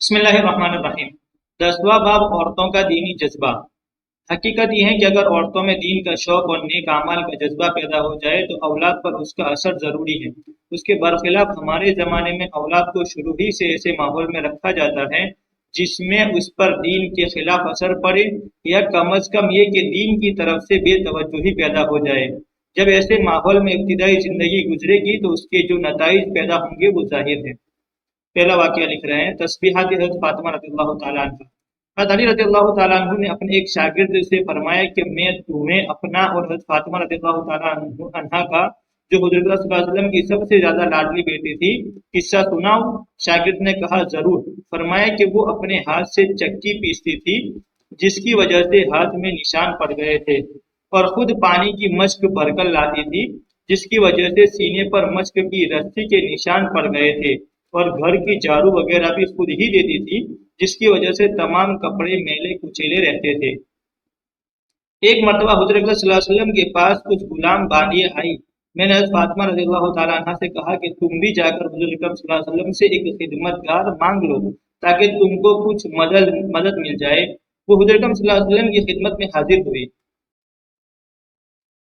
बिस्मिल्लाहिर्रहमानिर्रहीम। 10वां बाब औरतों का दीनी जज्बा। हकीकत यह है कि अगर औरतों में दीन का शौक और नेक अमाल का जज्बा पैदा हो जाए तो औलाद पर उसका असर जरूरी है। उसके बरखिलाफ हमारे ज़माने में औलाद को शुरू ही से ऐसे माहौल में रखा जाता है जिसमें उस पर दीन के खिलाफ असर पड़े या कम अज कम ये कि दीन की तरफ से बेतवज्जुही पैदा हो जाए। जब ऐसे माहौल में इब्तिदाई ज़िंदगी गुजरेगी तो उसके जो नताइज पैदा होंगे वो जाहिर है। पहला वाकया लिख रहे हैं, तस्बीहात हज़रत फातिमा रज़ियल्लाहु ताला अन्हा। हज़रत अली रज़ियल्लाहु ताला अन्हु ने अपने एक शागिर्द से फरमाया कि मैं तुम्हें अपना और हज़रत फातिमा रज़ियल्लाहु ताला अन्हा का, जो हुज़ूर सल्लल्लाहु अलैहि वसल्लम की सबसे ज्यादा लाडली बेटी थी, किस्सा सुनाऊं? शागिर्द ने कहा जरूर। फरमाया कि वो अपने हाथ से चक्की पीसती थी जिसकी वजह से हाथ में निशान पड़ गए थे, और खुद पानी की मश्क भरकर लाती थी जिसकी वजह से सीने पर मश्क की रस्सी के निशान पड़ गए थे, और घर की झाड़ू वगैरह भी खुद ही देती थी जिसकी वजह से तमाम कपड़े मैले कुचेले रहते थे। एक मरतबा हुज़ूर अकरम सल्लल्लाहु अलैहि वसल्लम के पास कुछ गुलाम बानियाँ आई। मैंने हज़रत फातिमा रज़ियल्लाहु ताला अन्हा से कहा कि तुम भी जाकर हुज़ूर अकरम सल्लल्लाहु अलैहि वसल्लम से एक खिदमतगार मांग लो ताकि तुमको कुछ मदद मिल जाए। वो हुज़ूर अकरम सल्लल्लाहु अलैहि वसल्लम की खिदमत में हाजिर हुई।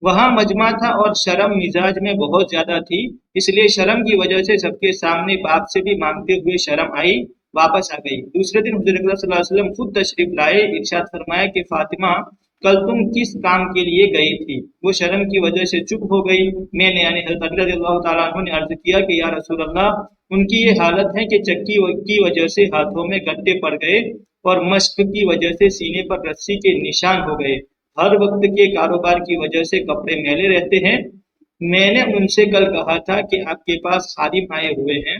वहां मजमा था और शर्म मिजाज में बहुत ज्यादा थी, इसलिए शर्म की वजह से सबके सामने बाप से भी मांगते हुए शर्म आई, वापस आ गई। दूसरे दिन हुज़ूर अकरम सल्लल्लाहु अलैहि वसल्लम खुद तशरीफ लाए। इरशाद फरमाया कि फातिमा, कल तुम किस काम के लिए गई थी? वो शर्म की वजह से चुप हो गई। मैंने यानी हज़रत अली रज़ियल्लाहु ताला अन्हु ने अर्ज किया कि या रसूल अल्लाह, उनकी ये हालत है कि चक्की की वजह से हाथों में गड्ढे पड़ गए और मश्क की वजह से सीने पर रस्सी के निशान हो गए। हर वक्त के कारोबार की वजह से कपड़े मैले रहते हैं। मैंने उनसे कल कहा था कि आपके पास खादिम आए हुए हैं,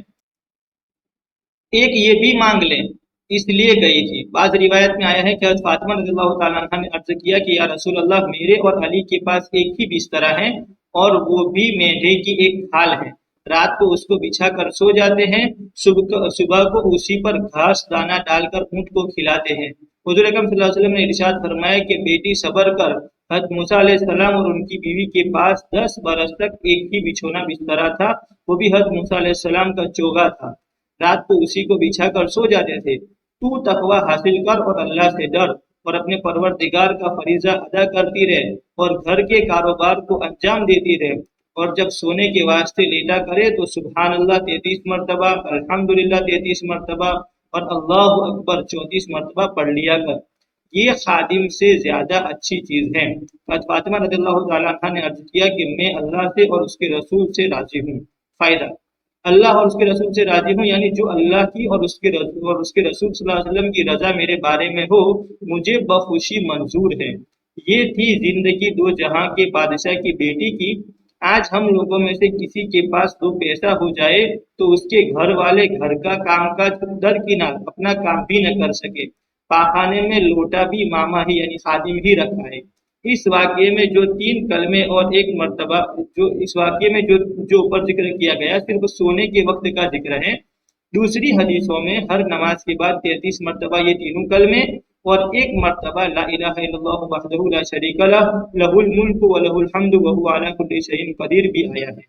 एक ये भी मांग लें, इसलिए गई थी। बाद रिवायत में आया है कि हज़रत फातिमा रज़ियल्लाहु ताला अन्हा ने अर्ज किया कि या रसूल अल्लाह, मेरे और अली के पास एक ही बिस्तरा है और वो भी मेढे की एक खाल है। रात को उसको बिछा कर सो जाते हैं, सुबह को उसी पर घास दाना डालकर ऊँट को खिलाते हैं। हुज़ूर अकरम सल्लल्लाहु अलैहि वसल्लम ने इरशाद फरमाया कि बेटी सब्र कर। हज़रत मूसा अलैहिस्सलाम और उनकी बीवी के पास 10 बरस तक एक ही बिछोना बिस्तरा था, वो भी हज़रत मूसा अलैहिस्सलाम का चोगा था। रात को उसी को बिछा कर सो जाते थे। तू तकवा हासिल कर और अल्लाह से डर और अपने परवरदिगार का फरीजा अदा करती रहे और घर के कारोबार को अंजाम देती रहे, और जब सोने के वास्ते लेटा करे तो सुबहान अल्लाह 33 मरतबा, अल्हम्दुलिल्लाह 33 मरतबा और अल्लाह अकबर 34 मरतबा पढ़ लिया कर। ये खादिम से ज्यादा अच्छी चीज है। फातिमा रज़ियल्लाहु ताला अन्हा ने अर्ज किया कि मैं अल्लाह से और उसके रसूल से राजी हूँ। फायदा, अल्लाह और उसके रसूल से राजी हूँ यानी जो अल्लाह की और उसके रसूल सल्लल्लाहु अलैहि वसल्लम की रजा मेरे बारे में हो, मुझे बखुशी मंजूर है। ये थी जिंदगी दो जहां के बादशाह की बेटी की। आज हम लोगों में से किसी के पास दो पैसा हो जाए तो उसके घर वाले घर का कामकाज दरकिनार अपना काम भी न कर सके, पाखाने में लोटा भी मामा ही यानी खादिम ही रखा है। इस वाक्य में जो 3 कलमे और एक मर्तबा, जो इस वाक्य में जो ऊपर जिक्र किया गया सिर्फ सोने के वक्त का जिक्र है। दूसरी हदीसों में हर नमाज के बाद 33 मरतबा ये तीनों कलमे और एक मरतबा ला इलाहा इल्लल्लाहु वहदहु ला शरीका लह, लहुल मुल्क व लहुल हम्दु व हुवा अला कुल्ली शैइन कदीर भी आया है।